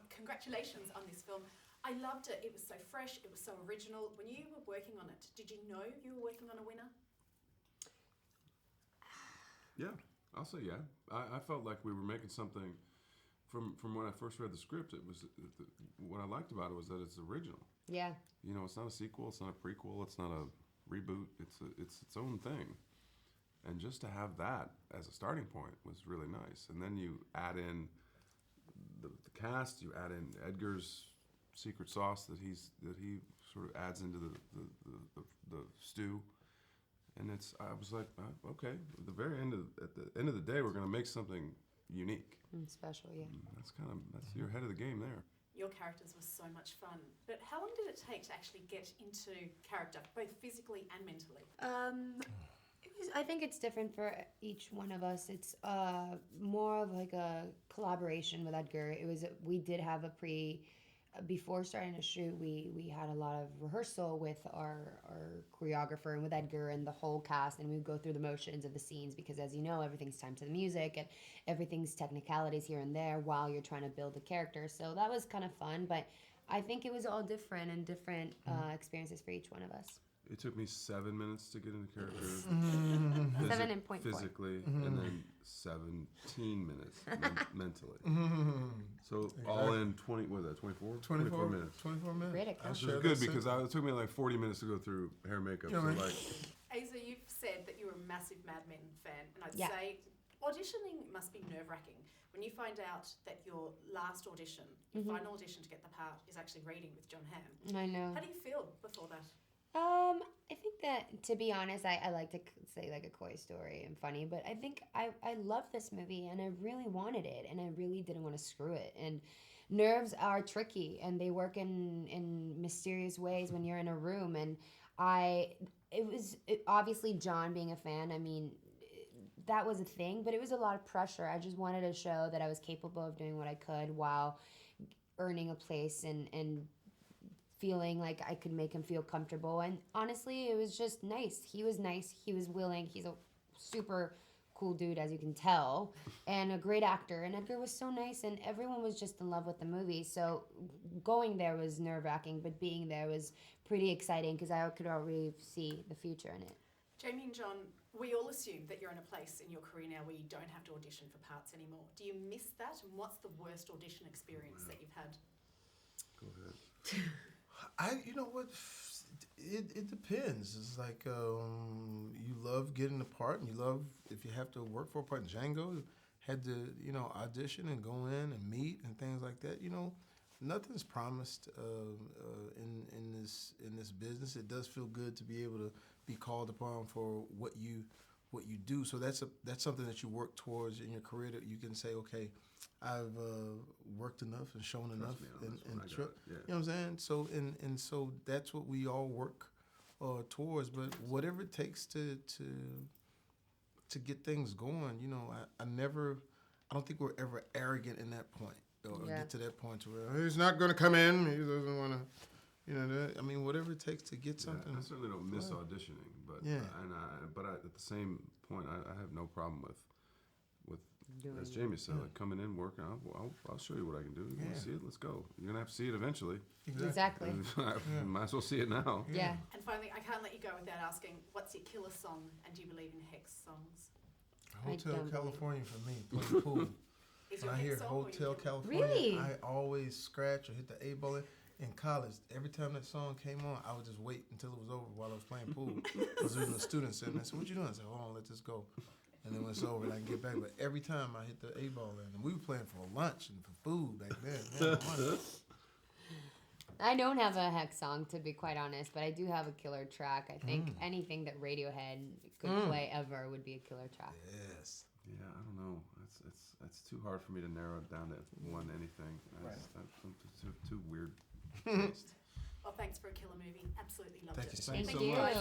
congratulations on this film. I loved it. It was so fresh. It was so original. When you were working on it, did you know you were working on a winner? Yeah, I'll say yeah. I felt like we were making something. From when I first read the script, it was what I liked about it was that it's original. Yeah. You know, it's not a sequel. It's not a prequel. It's not a reboot. It's its own thing. And just to have that as a starting point was really nice. And then you add in the cast. You add in Edgar's secret sauce that he sort of adds into the stew. And I was like, okay. At the end of the day, we're going to make something unique. Special, yeah. That's you're ahead of the game there. Your characters were so much fun. But how long did it take to actually get into character, both physically and mentally? I think it's different for each one of us. It's more of like a collaboration with Edgar. We did have before starting to shoot, we had a lot of rehearsal with our choreographer and with Edgar and the whole cast, and we'd go through the motions of the scenes because, as you know, everything's timed to the music and everything's technicalities here and there while you're trying to build the character. So that was kind of fun, but I think it was all different and different experiences for each one of us. It took me 7 minutes to get into character. 7.4. Physically, and then 17 minutes mentally. So all in 20, what was that, 24 minutes. 24 minutes. Great account. Which is good because it took me like 40 minutes to go through hair and makeup. So like, Eiza, you've said that you're a massive Mad Men fan, and I'd Yeah. say auditioning must be nerve-wracking. When you find out that your last audition, your final audition to get the part, is actually reading with Jon Hamm. I know. How do you feel before that? I think that, to be honest, I like to say like a coy story and funny, but I think I love this movie and I really wanted it and I really didn't want to screw it. And nerves are tricky and they work in mysterious ways when you're in a room. And obviously Jon being a fan, I mean, that was a thing, but it was a lot of pressure. I just wanted to show that I was capable of doing what I could while earning a place and feeling like I could make him feel comfortable. And honestly, it was just nice. He was nice. He was willing. He's a super cool dude, as you can tell, and a great actor. And Edgar was so nice, and everyone was just in love with the movie. So going there was nerve-wracking, but being there was pretty exciting because I could already see the future in it. Jamie and Jon, we all assume that you're in a place in your career now where you don't have to audition for parts anymore. Do you miss that? And what's the worst audition experience that you've had? go ahead. You know what? It depends. It's like you love getting the part, and you love if you have to work for a part. Django had to, audition and go in and meet and things like that. Nothing's promised in this business. It does feel good to be able to be called upon for what you do. So that's something that you work towards in your career, that you can say, okay, I've worked enough and shown enough, and you know what I'm saying. So so that's what we all work towards. But whatever it takes to get things going, I don't think we're ever arrogant in that point, or get to that point to where he's not going to come in, he doesn't want to. I mean, whatever it takes to get something. I certainly don't miss auditioning, but at the same point, I have no problem with as Jamie said, like coming in, working. I'll show you what I can do. You want to see it? Let's go. You're gonna have to see it eventually. Exactly. Might as well see it now. Yeah. And finally, I can't let you go without asking, what's your killer song, and do you believe in hex songs? Hotel California for me, playing pool. Is When your I hex hear song Hotel California, Really? I always scratch or hit the A button. In college, every time that song came on, I would just wait until it was over while I was playing pool. Because there was a student sitting there. I said, "What you doing?" I said, "Hold on, let this go." And then when it's over, I can get back. But every time I hit the A ball in, and we were playing for lunch and for food back then. I don't have a hex song, to be quite honest, but I do have a killer track. I think anything that Radiohead could play ever would be a killer track. Yes. Yeah, I don't know. It's too hard for me to narrow it down to one anything. Too weird. Well, thanks for a killer movie. Absolutely loved Thank it. you Thanks Thank so you. much.